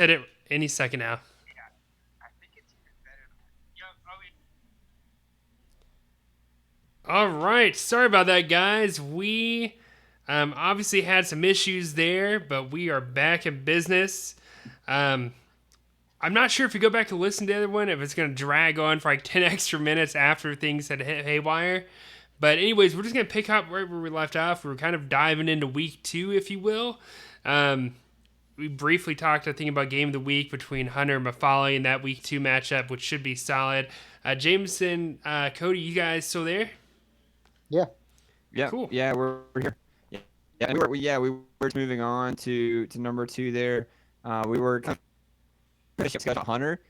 Hit it any second now. Yeah, I think it's even better. Yeah, I mean, All right. Sorry about that, guys. We obviously had some issues there, but we are back in business. Um, I'm not sure if you go back to listen to the other one, if it's going to drag on for like 10 extra minutes after things had hit haywire. But, anyways, we're just going to pick up right where we left off. We're kind of diving into week two, if you will. Um, we briefly talked, I think, about game of the week between Hunter and Mafali in that week two matchup, which should be solid. Jameson, Cody, you guys still there? Yeah. Yeah, Cool. yeah, we're here. Yeah, yeah, we were moving on to number two there. We were kind of finishing up Hunter,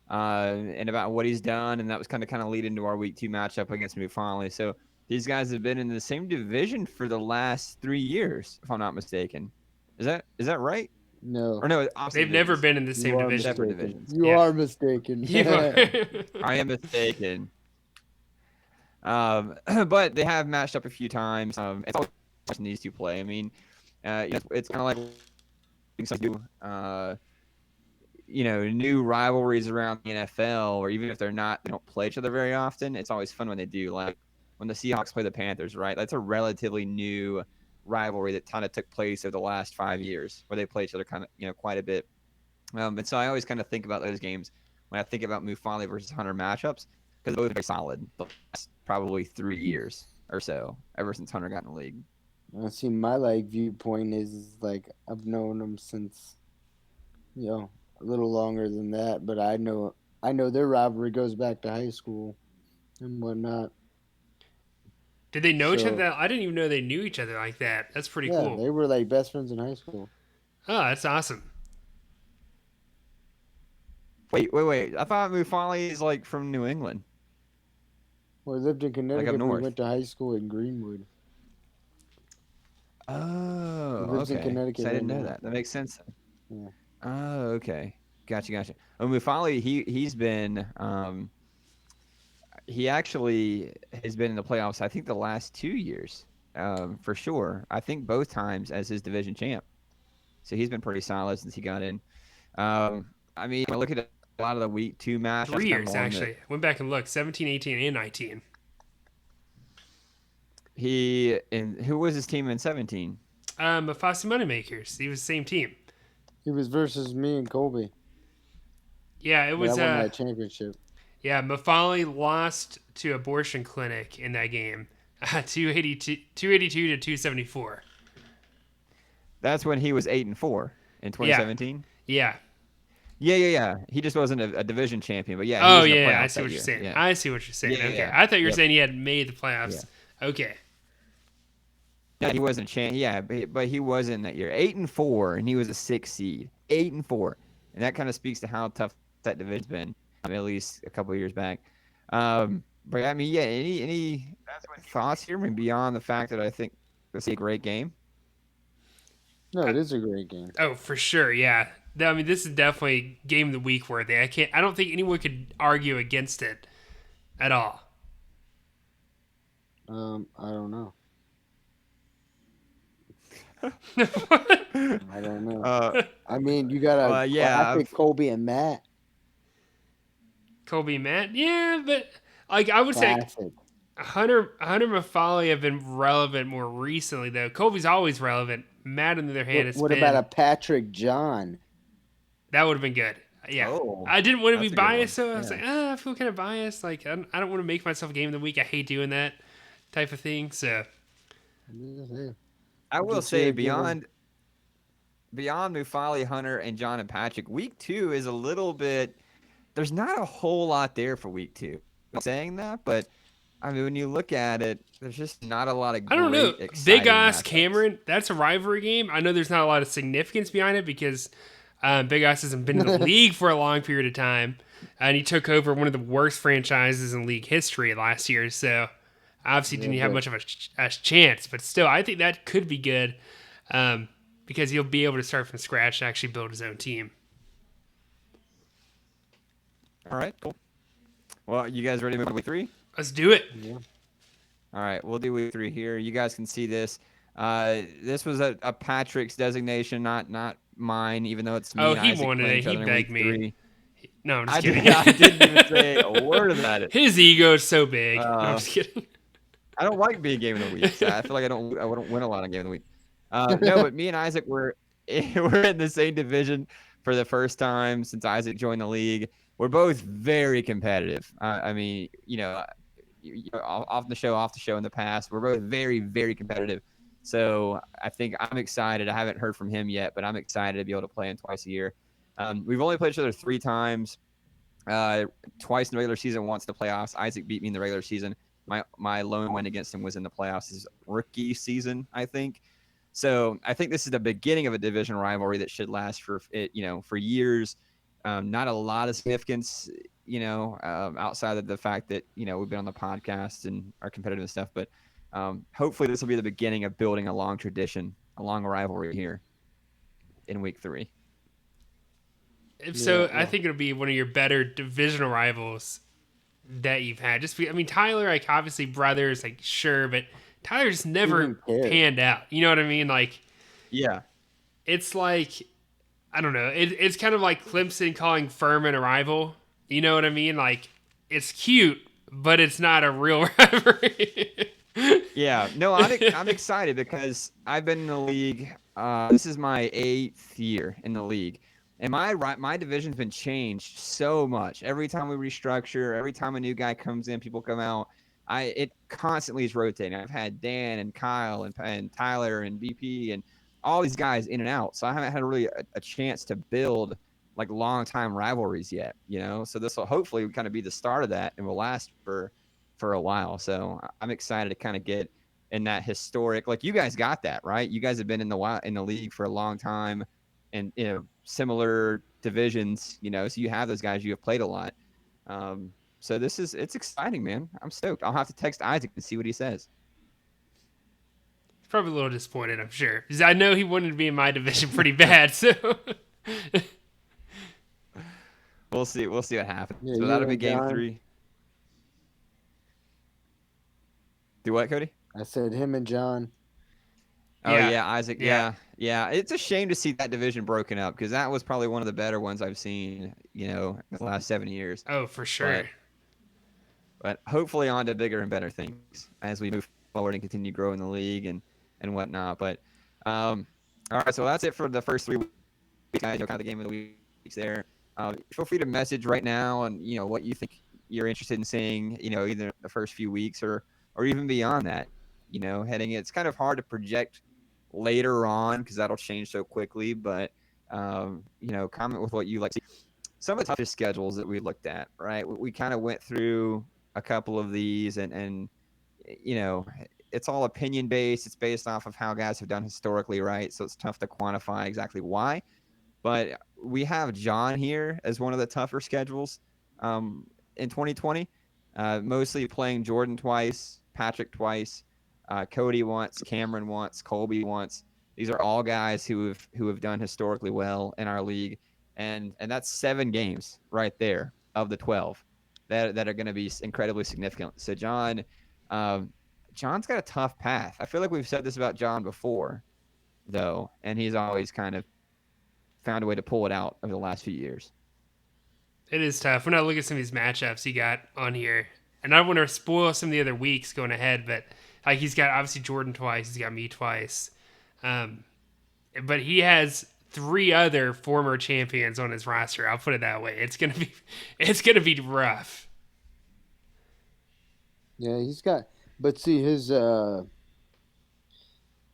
and about what he's done, and that was kind of lead into our week two matchup against Mufali. So these guys have been in the same division for the last 3 years, if I'm not mistaken. Is that right? No. Or no, opposite They've never divisions. been in the same You are division. Separate mistaken. divisions. You Yeah. are mistaken. You are. I am mistaken. But they have matched up a few times. It's always watching these two play. I mean, it's kind of like some new rivalries around the NFL, or even if they don't play each other very often. It's always fun when they do. Like when the Seahawks play the Panthers, right? That's a relatively new rivalry that kind of took place over the last 5 years, where they play each other quite a bit. And so I always kind of think about those games when I think about Mufali versus Hunter matchups, because both are very solid the last probably 3 years or so, ever since Hunter got in the league. See, my like viewpoint is like I've known them since, a little longer than that, but I know their rivalry goes back to high school and whatnot. Did they know each other? So I didn't even know they knew each other like that. That's pretty yeah, cool. they were like best friends in high school. Oh, that's awesome. Wait. I thought Mufali is like from New England, Well, he lived in like up Connecticut, but he north. went to high school in Greenwood. He Oh, lives in okay. So Connecticut I right didn't know now. that. That makes sense. Yeah. Oh, okay. Gotcha. Well, Mufali, he's been he actually has been in the playoffs. I think the last 2 years, for sure. I think both times as his division champ. So he's been pretty solid since he got in. I mean, I look at a lot of the week two matchups, 3 years, one that actually. Went back and looked 17, 18, and 19. who was his team in 17? Mafasi Moneymakers. He was the same team. He was versus me and Colby, Yeah, it but I was. won that championship. Yeah, Mafali lost to Abortion Clinic in that game. 282 to 274. That's when he was 8-4 in Yeah. 2017. Yeah. Yeah. He just wasn't a division champion, but yeah, he Oh, was in the yeah. I playoffs see that what you're year. saying. Yeah. I see what you're saying. Yeah, Okay. yeah. I thought you were Yep. saying he had made the playoffs. Yeah. Okay. Yeah, he wasn't champ. Yeah, but he was in that year. 8-4, and he was a 6 seed. 8-4, and that kind of speaks to how tough that division's been. At least a couple of years back. But I mean, yeah. Any thoughts here? I mean, beyond the fact that I think this is a great game. No, it is a great game. Oh, for sure. Yeah. I mean, this is definitely game of the week worthy. I don't think anyone could argue against it at all. I don't know. What? I don't know. Uh, I mean, you got a yeah, classic Colby and Matt. Kobe Matt? Yeah, but like I would say Classic. Hunter Mafali have been relevant more recently though. Kobe's always relevant. Matt on the other hand has What been about a Patrick John? that would have been good. Yeah. Oh, I didn't want to be that's a good one. biased, so I was Yeah. like, I feel kind of biased. Like, I don't want to make myself game of the week. I hate doing that type of thing. So, I will Just say here, give him- beyond Mufali, Hunter, and John and Patrick, week two is a little bit. There's not a whole lot there for week two. I'm not saying that, but I mean, when you look at it, there's just not a lot of. I don't know. Great, exciting Big Ass matchups. Cameron, that's a rivalry game. I know there's not a lot of significance behind it because Big Ass hasn't been in the league for a long period of time. And he took over one of the worst franchises in league history last year. So, obviously, didn't have much of a chance. But still, I think that could be good because he'll be able to start from scratch and actually build his own team. All right, cool. Well, you guys ready to move to week three? Let's do it. Yeah. All right, we'll do week three here. You guys can see this. This was a Patrick's designation, not mine, even though it's me Oh, and he Isaac wanted playing it. each He other in begged week me. 3. No, I'm just I kidding. didn't even say a word about it. His ego is so big. No, I'm Uh, just kidding. I don't like being game of the week. So I feel like I wouldn't win a lot on game of the week. No, but me and Isaac were we're in the same division for the first time since Isaac joined the league. We're both very competitive. I mean, off the show in the past, we're both very, very competitive. So I think I'm excited. I haven't heard from him yet, but I'm excited to be able to play him twice a year. We've only played each other 3 times. Twice in the regular season, once in the playoffs. Isaac beat me in the regular season. My lone win against him was in the playoffs his rookie season, I think. So I think this is the beginning of a division rivalry that should last for years. Not a lot of significance, outside of the fact that we've been on the podcast and are competitive and stuff. But hopefully this will be the beginning of building a long tradition, a long rivalry here in week 3. If so, Yeah. I think it'll be one of your better divisional rivals that you've had. Tyler, like obviously brothers, like sure, but Tyler just never Even care. panned out. You know what I mean? Like Yeah. it's like I don't know. It's kind of like Clemson calling Furman a rival. You know what I mean? Like it's cute, but it's not a real rivalry. Yeah, no, I'm excited because I've been in the league. This is my 8th year in the league, and my division's been changed so much. Every time we restructure, every time a new guy comes in, people come out. It constantly is rotating. I've had Dan and Kyle and Tyler and BP and all these guys in and out, so I haven't had really a chance to build like long time rivalries yet. So this will hopefully kind of be the start of that, and will last for a while. So I'm excited to kind of get in that historic, like you guys got that, right? You guys have been in the league for a long time and, similar divisions, so you have those guys you have played a lot. So it's exciting, man. I'm stoked. I'll have to text Isaac and see what he says. He's probably a little disappointed, I'm sure. Because I know he wanted to be in my division pretty bad, so We'll see what happens. Yeah, So you that'll be and game John. 3. Do what, Cody? I said him and John. Oh Yeah. yeah, Isaac. Yeah. Yeah. It's a shame to see that division broken up because that was probably one of the better ones I've seen, in the last 7 years. oh, for sure. But hopefully on to bigger and better things as we move forward and continue growing the league and whatnot. But all right, so that's it for the first 3 weeks. Kind of the game of the weeks there. Feel free to message right now and what you think you're interested in seeing. Either the first few weeks or even beyond that. Heading it's kind of hard to project later on because that'll change so quickly. But comment with what you like. Some of the toughest schedules that we looked at, right? We kind of went through a couple of these and it's all opinion based. It's based off of how guys have done historically, right? So it's tough to quantify exactly why. But we have John here as one of the tougher schedules in 2020, mostly playing Jordan twice, Patrick twice, Cody once, Cameron once, Colby once. These are all guys who have done historically well in our league, and that's 7 games right there of the 12 that are going to be incredibly significant. So John's got a tough path. I feel like we've said this about John before, though, and he's always kind of found a way to pull it out over the last few years. It is tough. When I look at some of these matchups he got on here, and I don't want to spoil some of the other weeks going ahead, but like he's got obviously Jordan twice, he's got me twice, but he has 3 other former champions on his roster. I'll put it that way. It's gonna be rough. Yeah, he's got. But see, his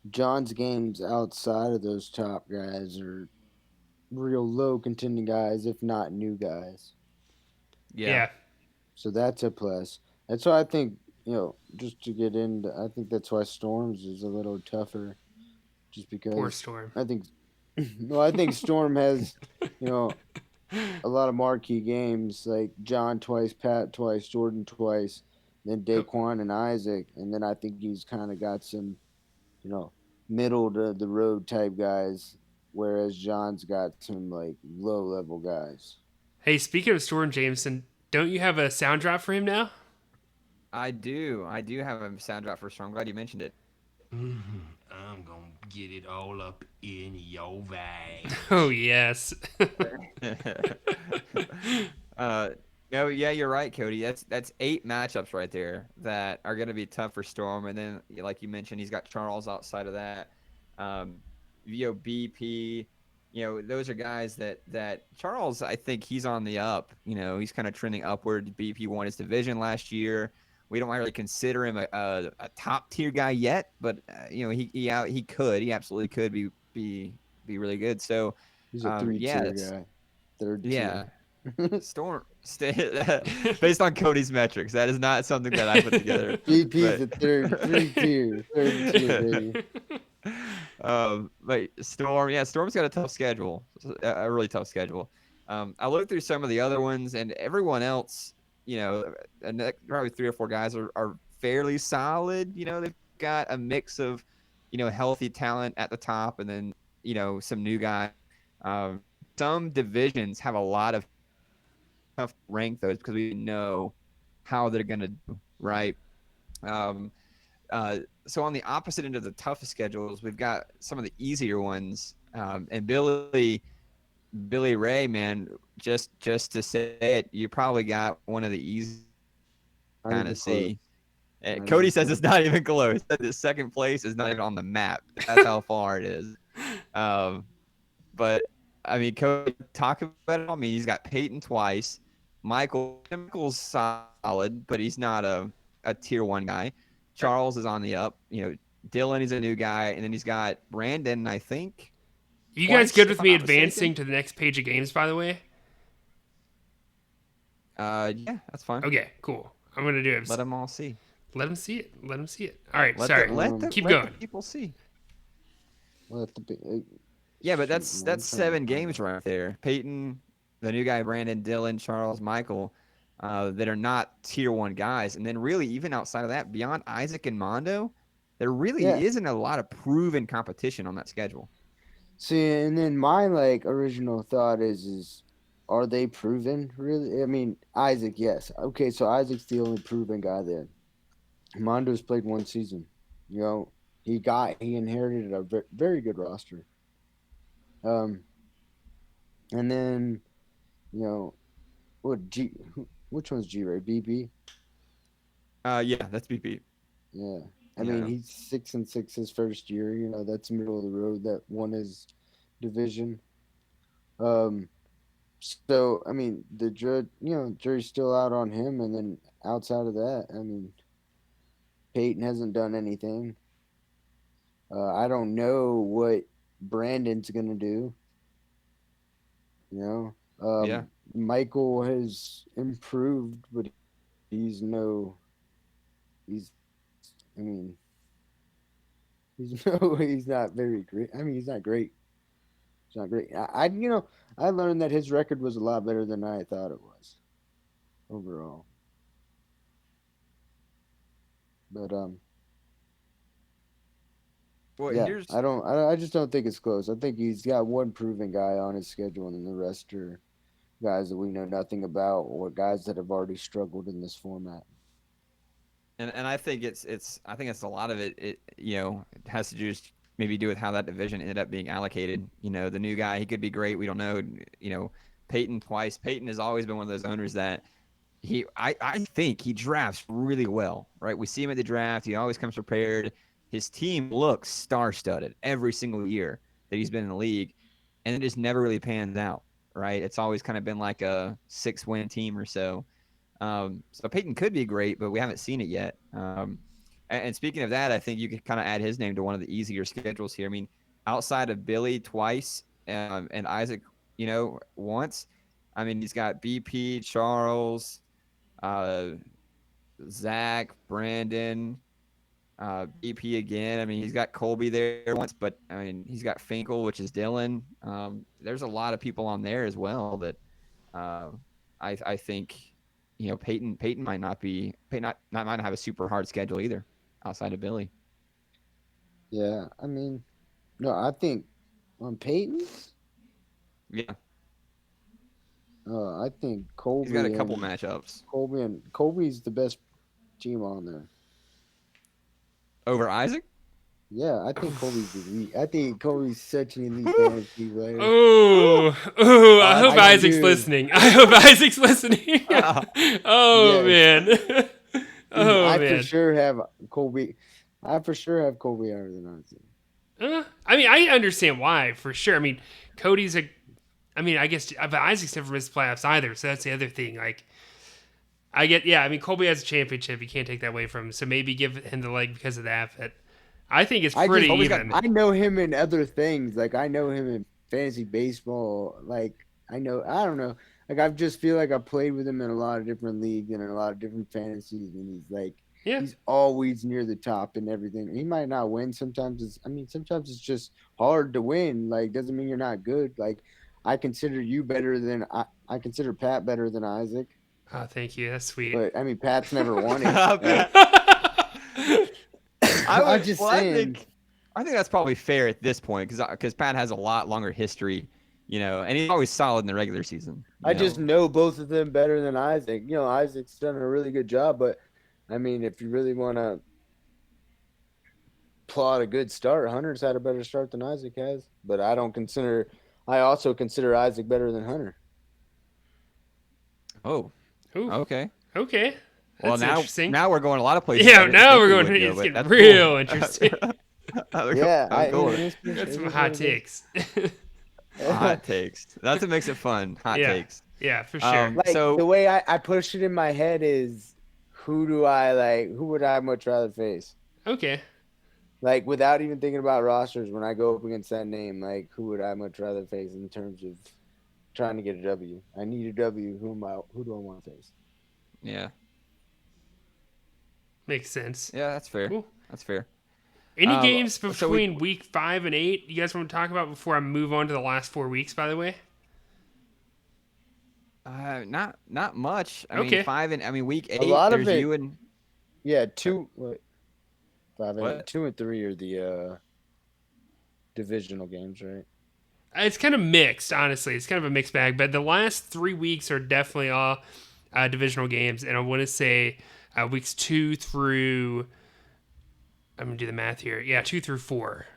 John's games outside of those top guys are real low contending guys, if not new guys. Yeah. So that's a plus. That's why I think, just to get into, I think that's why Storms is a little tougher, just because Poor Storm. I think, well, I think Storm has, a lot of marquee games like John twice, Pat twice, Jordan twice, then Daquan and Isaac, and then I think he's kind of got some, middle to the road type guys, whereas John's got some like low level guys. Hey, speaking of Storm Jameson, don't you have a sound drop for him now? I do have a sound drop for Storm. I'm glad you mentioned it. I'm gonna Get it all up in your vein. Oh yes. uh, no, yeah, you're right, Cody. That's 8 matchups right there that are going to be tough for Storm. And then, like you mentioned, he's got Charles outside of that. Um, BP. Those are guys that Charles. I think he's on the up. He's kind of trending upward. BP won his division last year. We don't really consider him a top tier guy yet, but he absolutely could be really good. So, He's a yeah, 3-tier it's guy, third yeah. tier. Storm, based on Cody's metrics, that is not something that I put together. BP's But a third tier, baby. but Storm, yeah, Storm's got a tough schedule, a really tough schedule. I looked through some of the other ones, and everyone else, probably 3 or 4 guys are fairly solid. They've got a mix of, healthy talent at the top, and then some new guys. Some divisions have a lot of tough to rank those because we know how they're going to do, right? Um, so on the opposite end of the toughest schedules, we've got some of the easier ones. And Billy Ray, man, just to say it, you probably got one of the easy Not kind even of close. see. Not Cody even says close. it's not even close. The second place is not even on the map. That's how far it is. Um, but I mean, Cody, talk about it. I mean, he's got Peyton twice. Michael's solid, but he's not a tier 1 guy. Charles is on the up. Dylan is a new guy, and then he's got Brandon, I think, You guys twice, good if with I'm me not mistaken. advancing to the next page of games, by the way? Yeah, that's fine. Okay, cool. I'm gonna do it. Let them all see. Let them see it. Let them see it. All right, Let the sorry. let the Keep let the going. people see. Let the Yeah, but shoot, that's man, I'm trying 7 to find games it. right there. Peyton, the new guy, Brandon, Dylan, Charles, Michael, that are not tier 1 guys, and then really even outside of that, beyond Isaac and Mondo, there Yeah. really isn't a lot of proven competition on that schedule. See, and then my original thought is are they proven really? I mean, Isaac, yes. Okay, so Isaac's the only proven guy there. Mondo's played 1 season. He inherited a very good roster. Um, and then you know which one's G Ray? BB. Yeah, that's BP. Yeah. I mean, Yeah, he's 6-6 his first year. That's middle of the road. That won his division. Um, so I mean, the jury's still out on him. And then outside of that, I mean, Peyton hasn't done anything. I don't know what Brandon's gonna do. You know, yeah, Michael has improved, but he's no. He's. I mean, he's no. He's not very great. I mean, he's not great. He's not great. I learned that his record was a lot better than I thought it was overall. But well, yeah, here's I just don't think it's close. I think he's got one proven guy on his schedule, and then the rest are guys that we know nothing about or guys that have already struggled in this format. and I think I think it's a lot of it it has to just maybe do with how that division ended up being allocated. The new guy, he could be great, we don't know. Peyton twice. Peyton has always been one of those owners that I think he drafts really well, right? We see him at the draft. He always comes prepared. His team looks star-studded every single year that he's been in the league, and it just never really pans out, right? It's always kind of been like a 6-win team or so. So Peyton could be great, but we haven't seen it yet. And speaking of that, I think you could kind of add his name to one of the easier schedules here. I mean, outside of Billy twice and Isaac, once. I mean, he's got BP, Charles, uh, Zach, Brandon, BP again. I mean, he's got Colby there once, but I mean, he's got Finkel, which is Dylan. There's a lot of people on there as well that uh, I think Peyton might not be might not have a super hard schedule either outside of Billy. Yeah, I mean, no, I think on Peyton's, Yeah, I think he's got a couple matchups Colby's the best team on there. over Isaac. Yeah, I think Colby's elite. I think Colby's such an elite fantasy player. Oh, I hope I Isaac's do. listening. I hope Isaac's listening. Oh Yes. man. Oh I for man. sure have Colby. I for sure have Colby higher than Isaac. I mean, I understand why for sure. I mean, Cody's a. I mean, I guess, but Isaac's never missed playoffs either, so that's the other thing. Like, I get, yeah. I mean, Colby has a championship. You can't take that away from him. So maybe give him the leg because of that. But I think it's I pretty just even. I know him in other things. Like I know him in fantasy baseball. Like I don't know. Like I just feel like I played with him in a lot of different leagues and in a lot of different fantasies, and he's like Yeah. he's always near the top and everything. He might not win. Sometimes it's just hard to win. Like doesn't mean you're not good. Like I consider you better than I consider Pat better than Isaac. Oh, thank you. That's sweet. But I mean Pat's never won it. I'm just saying. I think that's probably fair at this point because Pat has a lot longer history, and he's always solid in the regular season. I just know both of them better than Isaac. Isaac's done a really good job, but I mean, if you really want to plot a good start, Hunter's had a better start than Isaac has. But I also consider Isaac better than Hunter. Oh, Ooh. okay. Okay. That's Well, interesting. now we're going a lot of places. Yeah, now we're going. It's getting real interesting. Yeah, I'm cool with it. That's some hot takes. Hot takes. That's what makes it fun. Hot Yeah. takes. Yeah, for sure. Like the way I push it in my head is, who would I much rather face? Okay. Like without even thinking about rosters, when I go up against that name, like who would I much rather face in terms of trying to get a W? I need a W. Who do I want to face? Yeah. Makes sense. Yeah, that's fair. Cool. That's fair. Any games so between week 5 and 8 you guys want to talk about before I move on to the last 4 weeks, by the way? Not much. I Okay. mean, week 8. A lot of there's it. you and Yeah, 2. Wait, 5 and What? 8. 2 and 3 are the divisional games, right? It's kind of mixed, honestly. It's kind of a mixed bag, but the last 3 weeks are definitely all divisional games, and I want to say weeks 2 through. I'm gonna do the math here. Yeah, 2 through 4.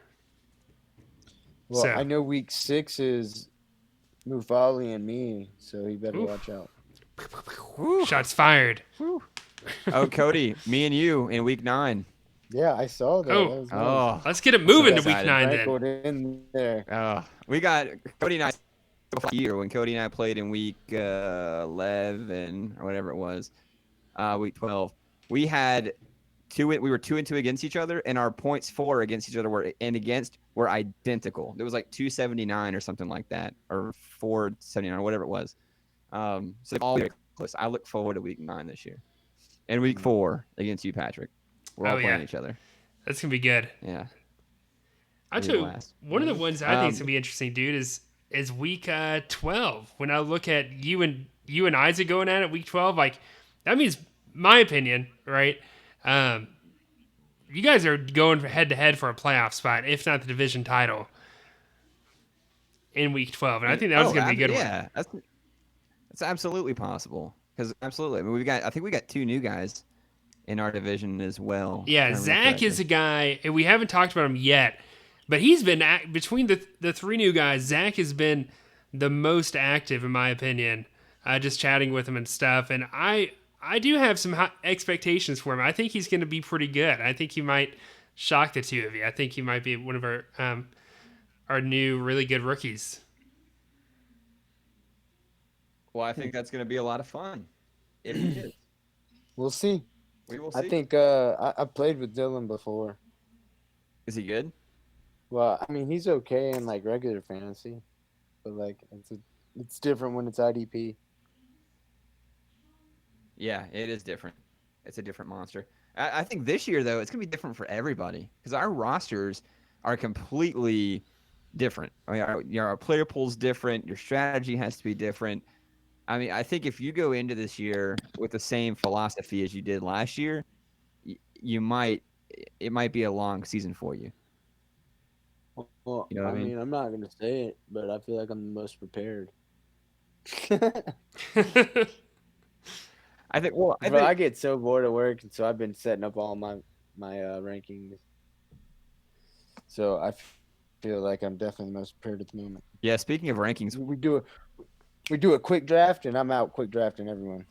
Well, So- I know week 6 is Mufali and me, so he better watch out. Shots fired. Oh, Cody, me and you in week 9. Yeah, I saw that. Oh. That was nice. Oh, Let's get it moving to So week excited. 9 Franco then. in there. we got Cody and I year when Cody and I played in week 11 or whatever it was, week 12. We had we were 2-2 against each other, and our points for against each other were identical. It was like 279 or something like that, or 479 or whatever it was. So they're all very close. I look forward to week 9 this year, and week 4 against you, Patrick. We're all playing each other. That's gonna be good. Yeah. I'll tell you, one of the ones I think is gonna be interesting, dude, is week 12. When I look at you and Isaac going at it week 12, like that means, my opinion, right? You guys are going head to head for a playoff spot, if not the division title, in week 12, and I think that was gonna be a good one. Yeah, that's absolutely possible. Because absolutely, I mean, I think we got 2 new guys in our division as well. Yeah, Zach is a guy, and we haven't talked about him yet, but he's been between the 3 new guys. Zach has been the most active, in my opinion. Just chatting with him and stuff, and I do have some high expectations for him. I think he's going to be pretty good. I think he might shock the 2 of you. I think he might be one of our new really good rookies. Well, I think that's going to be a lot of fun. If he is. We'll see. We will see. I think I played with Dylan before. Is he good? Well, I mean, he's okay in like regular fantasy, but like it's different when it's IDP. Yeah, it is different. It's a different monster. I think this year, though, it's going to be different for everybody because our rosters are completely different. I mean, our player pool's different. Your strategy has to be different. I mean, I think if you go into this year with the same philosophy as you did last year, it might be a long season for you. Well, You know what I mean? I'm not going to say it, but I feel like I'm the most prepared. I get so bored at work, and so I've been setting up all my rankings. So I feel like I'm definitely the most prepared at the moment. Yeah, speaking of rankings, We do a quick draft, and I'm out quick drafting everyone.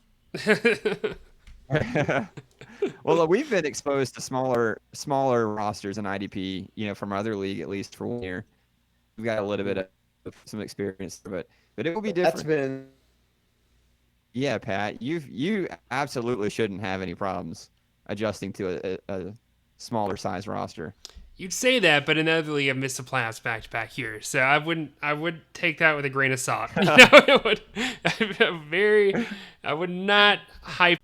well, we've been exposed to smaller rosters in IDP, from our other league at least for 1 year. We've got a little bit of some experience, but it will be That's different. been Yeah, Pat, you absolutely shouldn't have any problems adjusting to a smaller size roster. You'd say that, but in the other league, I've missed the playoffs back to back years, so I would take that with a grain of salt. I would not hype.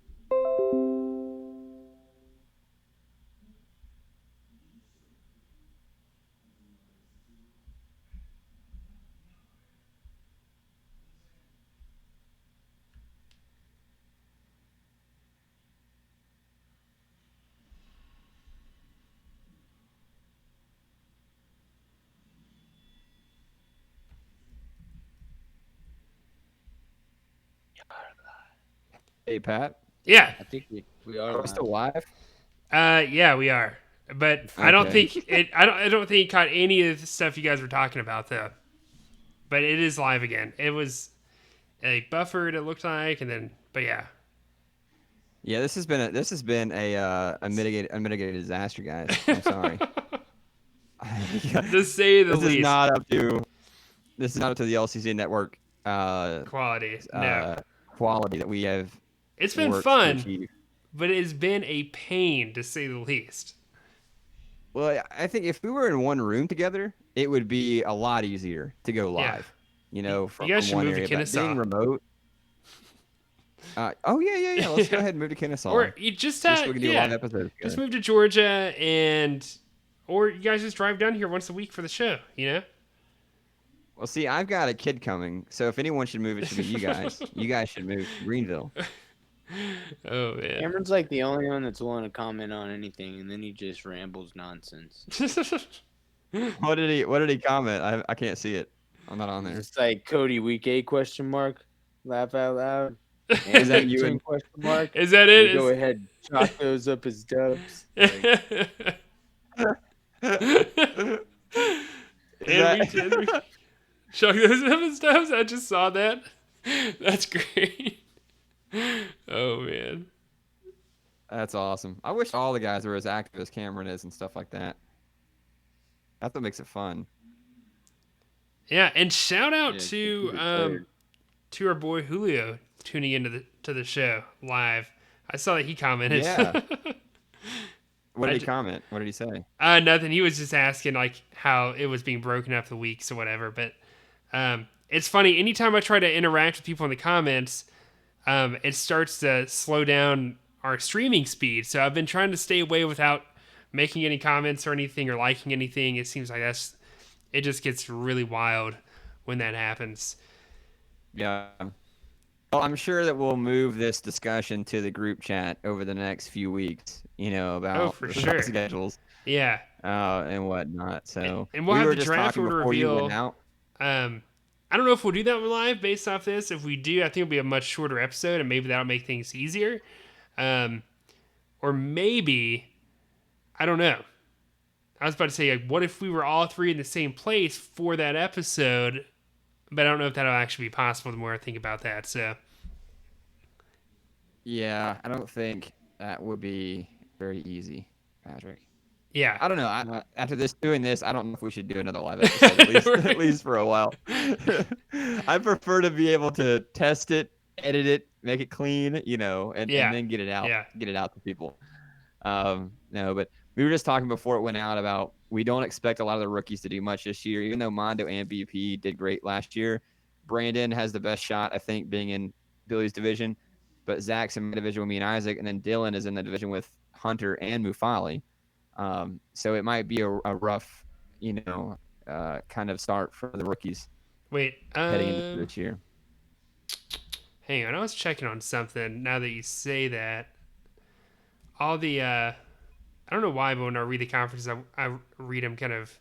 Hey, Pat, Yeah, I think we are are we still live? yeah, we are, but I don't Okay. think it. I don't think it caught any of the stuff you guys were talking about though. But it is live again. It was buffered. It looked like, and then, but yeah. Yeah, this has been a unmitigated disaster, guys. I'm sorry. To say the this is least. not up to the LCC network Quality. No. quality that we have. It's been worked to fun, achieve. but it has been a pain to say the least. Well, I think if we were in one room together, it would be a lot easier to go Yeah. live. You From guys should one move to area. But Kennesaw. being remote. Oh yeah. Let's go ahead and move to Kennesaw. Or you just so we can do a live episode just together. move to Georgia, or you guys just drive down here once a week for the show. Well, see, I've got a kid coming, so if anyone should move, it should be you guys. You guys should move to Greenville. Oh man. Cameron's like the only one that's willing to comment on anything, and then he just rambles nonsense. What did he comment? I can't see it. I'm not on there. It's like Cody week 8 question mark, laugh out loud. Is that you and question mark? Is that it? Go ahead, chalk those up as dubs. Chuck those up and stuff. I just saw that. That's great. Oh man. That's awesome. I wish all the guys were as active as Cameron is and stuff like that. That's what makes it fun. Yeah, and shout out Yeah, to our boy Julio tuning into the show live. I saw that he commented. Yeah. What did he comment? What did he say? Nothing. He was just asking like how it was being broken up the weeks or whatever. But it's funny. Anytime I try to interact with people in the comments, it starts to slow down our streaming speed. So I've been trying to stay away without making any comments or anything or liking anything. It seems like it just gets really wild when that happens. Yeah. Well, I'm sure that we'll move this discussion to the group chat over the next few weeks, about for sure. schedules. Yeah. And whatnot. So and we'll we have were the just draft talking order before you reveal. went out. I don't know if we'll do that live based off this. If we do, I think it'll be a much shorter episode, and maybe that'll make things easier. Or maybe, I don't know. I was about to say, like, what if we were all three in the same place for that episode? But I don't know if that'll actually be possible the more I think about that. So, yeah, I don't think that would be very easy, Patrick. yeah. I don't know. After doing this, I don't know if we should do another live episode at least, Right. at least for a while. I prefer to be able to test it, edit it, make it clean, and then get it out. Yeah. Get it out to people. No, but we were just talking before it went out about we don't expect a lot of the rookies to do much this year, even though Mondo and BP did great last year. Brandon has the best shot, I think, being in Billy's division, but Zach's in my division with me and Isaac, and then Dylan is in the division with Hunter and Mufali. So it might be a rough, kind of start for the rookies Wait. heading into this year. Hang on. I was checking on something now that you say that. All the, I don't know why, but when I read the conferences, I read them kind of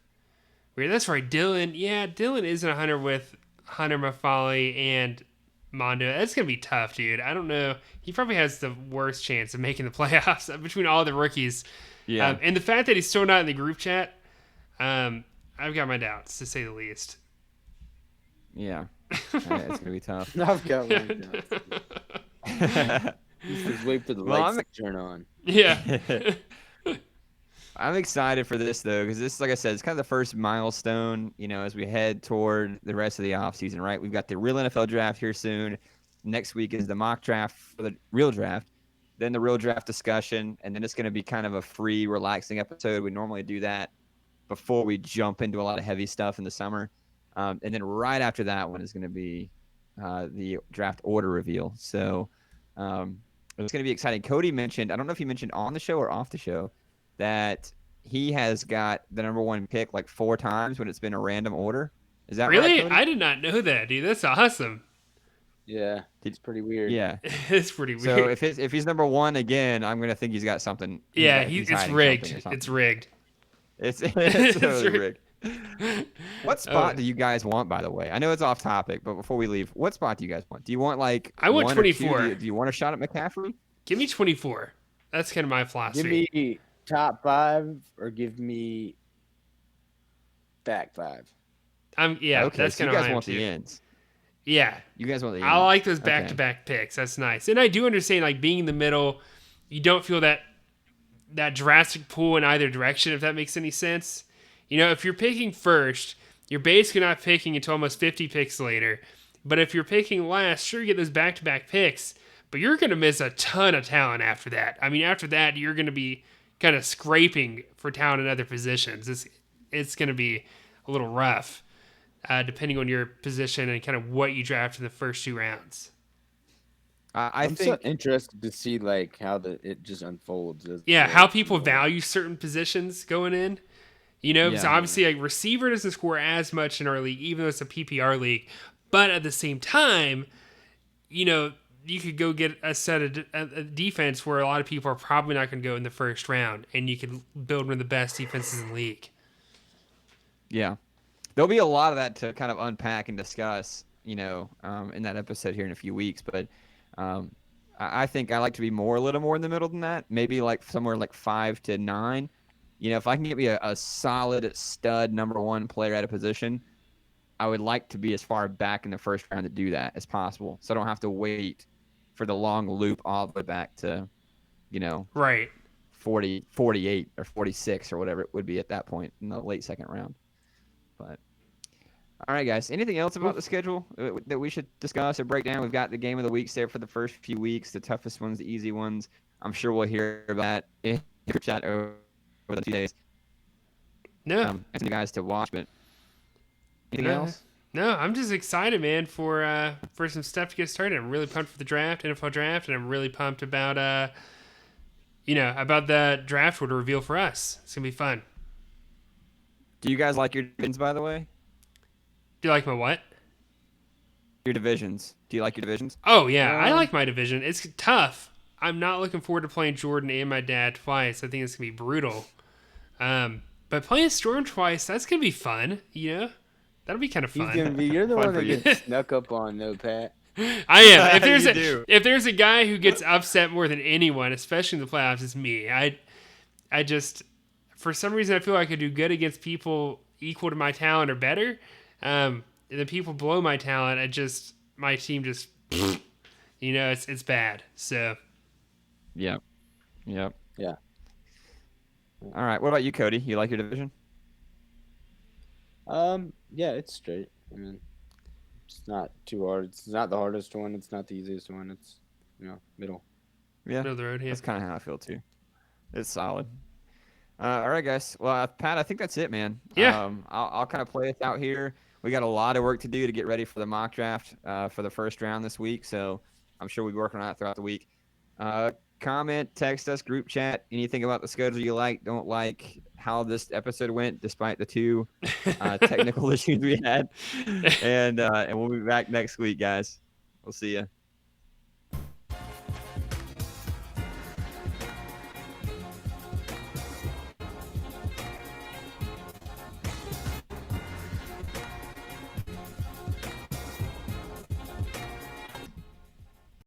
weird. That's right. Dylan. Yeah, Dylan isn't a hunter with Hunter Mafali and Mondo. That's going to be tough, dude. I don't know. He probably has the worst chance of making the playoffs between all the rookies. Yeah. And the fact that he's still not in the group chat, I've got my doubts, to say the least. Yeah, it's gonna be tough. I've got one. Just wait for the Well, lights to turn on. Yeah. I'm excited for this though, because this, like I said, it's kind of the first milestone, as we head toward the rest of the offseason, right? We've got the real NFL draft here soon. Next week is the mock draft for the real draft, then the real draft discussion, and then it's going to be kind of a free, relaxing episode. We normally do that before we jump into a lot of heavy stuff in the summer. And then right after that one is going to be the draft order reveal. So it's going to be exciting. Cody mentioned, I don't know if he mentioned on the show or off the show, that he has got the number one pick like 4 times when it's been a random order. Is that Really? right, Cody? I did not know that, dude. That's awesome. Yeah, it's pretty weird. Yeah. It's pretty weird. So if he's number 1 again, I'm going to think he's got something. Yeah, he's it's hiding rigged. something or something. It's rigged. It's It's totally rigged. rigged. What spot do you guys want, by the way? I know it's off topic, but before we leave, what spot do you guys want? Do you want like I want 1 or 2? 24. Do you want a shot at McCaffrey? Give me 24. That's kind of my philosophy. Give me top 5 or give me back 5. Yeah, Okay, that's so kind you of guys how I am want too. the ends. Yeah, You guys want the ends. I like those Okay. back-to-back picks. That's nice, and I do understand like being in the middle, you don't feel that drastic pull in either direction. If that makes any sense, if you're picking first, you're basically not picking until almost 50 picks later. But if you're picking last, sure you get those back-to-back picks, but you're going to miss a ton of talent after that. I mean, after that, you're going to be kind of scraping for talent in other positions. It's going to be a little rough. Depending on your position and kind of what you draft in the first 2 rounds. I I'm think so interested to see like how it just unfolds. Yeah, how people value certain positions going in. Because Yeah. obviously like receiver doesn't score as much in our league, even though it's a PPR league. But at the same time, you could go get a set of a defense where a lot of people are probably not going to go in the first round, and you could build one of the best defenses in the league. Yeah. There'll be a lot of that to kind of unpack and discuss, in that episode here in a few weeks. But I think I like to be a little more in the middle than that. Maybe like somewhere like 5 to 9. If I can get me a solid stud number 1 player at a position, I would like to be as far back in the first round to do that as possible. So I don't have to wait for the long loop all the way back to, Right. 40, 48 or 46 or whatever it would be at that point in the late second round. But all right, guys. Anything else about the schedule that we should discuss or break down? We've got the game of the weeks there for the first few weeks, the toughest ones, the easy ones. I'm sure we'll hear about that in your chat over the 2 days. No. Asking you guys to watch, but anything else? No, I'm just excited, man, for some stuff to get started. I'm really pumped for the draft, NFL draft, and I'm really pumped about about the draft order reveal for us. It's gonna be fun. Do you guys like your divisions, by the way? Do you like my what? Your divisions. Do you like your divisions? Oh yeah, I like my division. It's tough. I'm not looking forward to playing Jordan and my dad twice. I think it's gonna be brutal. But playing Storm twice, that's gonna be fun. That'll be kind of fun. You're the Fun one for that you. gets snuck up on, though, Pat. I am. You If there's a guy who gets upset more than anyone, especially in the playoffs, it's me. I just, for some reason, I feel like I do good against people equal to my talent or better. And the people below my talent, my team just, it's bad. So. Yep. Yeah. All right. What about you, Cody? You like your division? Yeah, it's straight. I mean, it's not too hard. It's not the hardest one. It's not the easiest one. It's, middle. Yeah. Middle of the road here. That's kind of how I feel too. It's solid. All right, guys. Well, Pat, I think that's it, man. Yeah. I'll kind of play us out here. We got a lot of work to do to get ready for the mock draft for the first round this week, so I'm sure we'll be working on that throughout the week. Comment, text us, group chat, anything about the schedule you like, don't like, how this episode went, despite the 2 technical issues we had. And we'll be back next week, guys. We'll see you.